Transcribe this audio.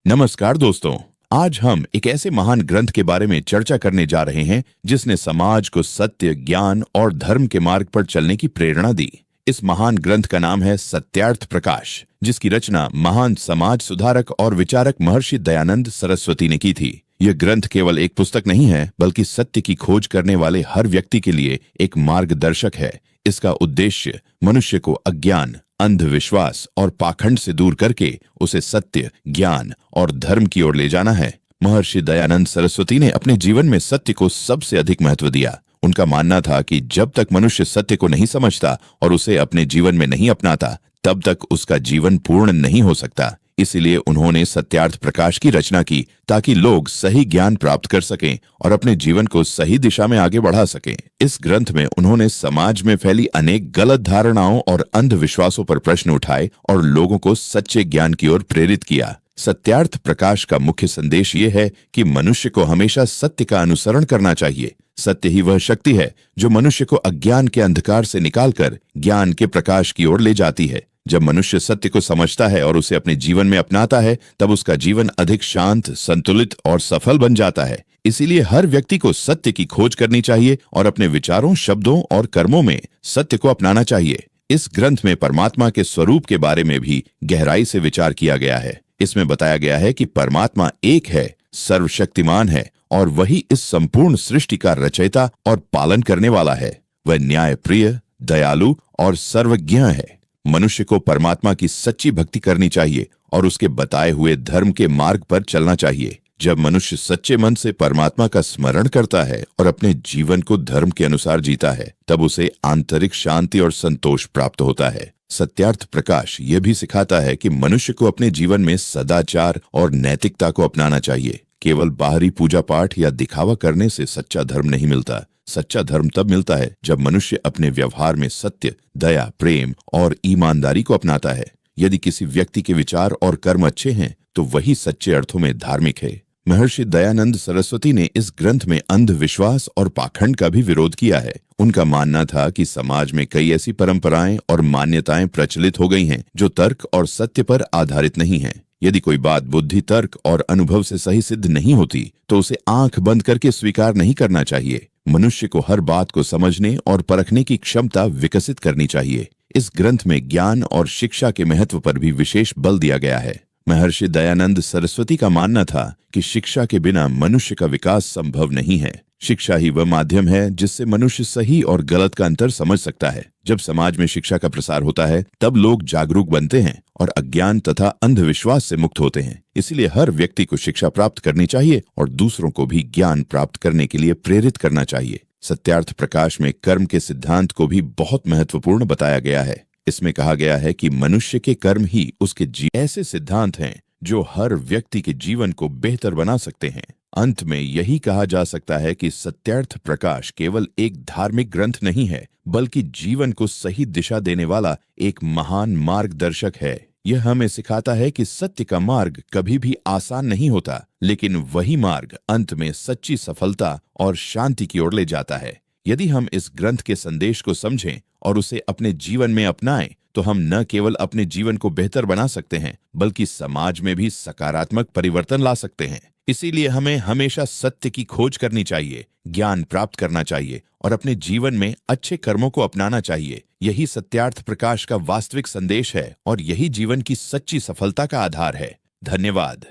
नमस्कार दोस्तों। आज हम एक ऐसे महान ग्रंथ के बारे में चर्चा करने जा रहे हैं जिसने समाज को सत्य, ज्ञान और धर्म के मार्ग पर चलने की प्रेरणा दी। इस महान ग्रंथ का नाम है सत्यार्थ प्रकाश, जिसकी रचना महान समाज सुधारक और विचारक महर्षि दयानंद सरस्वती ने की थी। यह ग्रंथ केवल एक पुस्तक नहीं है, बल्कि सत्य की खोज करने वाले हर व्यक्ति के लिए एक मार्गदर्शक है। इसका उद्देश्य मनुष्य को अज्ञान, अंधविश्वास और पाखंड से दूर करके उसे सत्य, ज्ञान और धर्म की ओर ले जाना है। महर्षि दयानंद सरस्वती ने अपने जीवन में सत्य को सबसे अधिक महत्व दिया। उनका मानना था कि जब तक मनुष्य सत्य को नहीं समझता और उसे अपने जीवन में नहीं अपनाता, तब तक उसका जीवन पूर्ण नहीं हो सकता। इसीलिए उन्होंने सत्यार्थ प्रकाश की रचना की, ताकि लोग सही ज्ञान प्राप्त कर सकें और अपने जीवन को सही दिशा में आगे बढ़ा सकें। इस ग्रंथ में उन्होंने समाज में फैली अनेक गलत धारणाओं और अंधविश्वासों पर प्रश्न उठाए और लोगों को सच्चे ज्ञान की ओर प्रेरित किया। सत्यार्थ प्रकाश का मुख्य संदेश ये है कि मनुष्य को हमेशा सत्य का अनुसरण करना चाहिए। सत्य ही वह शक्ति है जो मनुष्य को अज्ञान के अंधकार से निकालकर ज्ञान के प्रकाश की ओर ले जाती है। जब मनुष्य सत्य को समझता है और उसे अपने जीवन में अपनाता है, तब उसका जीवन अधिक शांत, संतुलित और सफल बन जाता है। इसीलिए हर व्यक्ति को सत्य की खोज करनी चाहिए और अपने विचारों, शब्दों और कर्मों में सत्य को अपनाना चाहिए। इस ग्रंथ में परमात्मा के स्वरूप के बारे में भी गहराई से विचार किया गया है। इसमें बताया गया है कि परमात्मा एक है, सर्वशक्तिमान है और वही इस संपूर्ण सृष्टि का रचयिता और पालन करने वाला है। वह न्यायप्रिय, दयालु और सर्वज्ञ है। मनुष्य को परमात्मा की सच्ची भक्ति करनी चाहिए और उसके बताए हुए धर्म के मार्ग पर चलना चाहिए। जब मनुष्य सच्चे मन से परमात्मा का स्मरण करता है और अपने जीवन को धर्म के अनुसार जीता है, तब उसे आंतरिक शांति और संतोष प्राप्त होता है। सत्यार्थ प्रकाश यह भी सिखाता है कि मनुष्य को अपने जीवन में सदाचार और नैतिकता को अपनाना चाहिए। केवल बाहरी पूजा पाठ या दिखावा करने से सच्चा धर्म नहीं मिलता। सच्चा धर्म तब मिलता है जब मनुष्य अपने व्यवहार में सत्य, दया, प्रेम और ईमानदारी को अपनाता है। यदि किसी व्यक्ति के विचार और कर्म अच्छे हैं, तो वही सच्चे अर्थों में धार्मिक है। महर्षि दयानंद सरस्वती ने इस ग्रंथ में अंधविश्वास और पाखंड का भी विरोध किया है। उनका मानना था कि समाज में कई ऐसी परंपराएं और मान्यताएं प्रचलित हो गई हैं जो तर्क और सत्य पर आधारित नहीं हैं। यदि कोई बात बुद्धि, तर्क और अनुभव से सही सिद्ध नहीं होती, तो उसे आंख बंद करके स्वीकार नहीं करना चाहिए। मनुष्य को हर बात को समझने और परखने की क्षमता विकसित करनी चाहिए। इस ग्रंथ में ज्ञान और शिक्षा के महत्व पर भी विशेष बल दिया गया है। महर्षि दयानंद सरस्वती का मानना था कि शिक्षा के बिना मनुष्य का विकास संभव नहीं है। शिक्षा ही वह माध्यम है जिससे मनुष्य सही और गलत का अंतर समझ सकता है। जब समाज में शिक्षा का प्रसार होता है, तब लोग जागरूक बनते हैं और अज्ञान तथा अंधविश्वास से मुक्त होते हैं। इसलिए हर व्यक्ति को शिक्षा प्राप्त करनी चाहिए और दूसरों को भी ज्ञान प्राप्त करने के लिए प्रेरित करना चाहिए। सत्यार्थ प्रकाश में कर्म के सिद्धांत को भी बहुत महत्वपूर्ण बताया गया है। इसमें कहा गया है कि मनुष्य के कर्म ही उसके ऐसे सिद्धांत हैं जो हर व्यक्ति के जीवन को बेहतर बना सकते हैं। अंत में यही कहा जा सकता है कि सत्यार्थ प्रकाश केवल एक धार्मिक ग्रंथ नहीं है, बल्कि जीवन को सही दिशा देने वाला एक महान मार्गदर्शक है। यह हमें सिखाता है कि सत्य का मार्ग कभी भी आसान नहीं होता, लेकिन वही मार्ग अंत में सच्ची सफलता और शांति की ओर ले जाता है। यदि हम इस ग्रंथ के संदेश को समझें और उसे अपने जीवन में अपनाएं, तो हम न केवल अपने जीवन को बेहतर बना सकते हैं, बल्कि समाज में भी सकारात्मक परिवर्तन ला सकते हैं। इसीलिए हमें हमेशा सत्य की खोज करनी चाहिए, ज्ञान प्राप्त करना चाहिए और अपने जीवन में अच्छे कर्मों को अपनाना चाहिए। यही सत्यार्थ प्रकाश का वास्तविक संदेश है और यही जीवन की सच्ची सफलता का आधार है। धन्यवाद।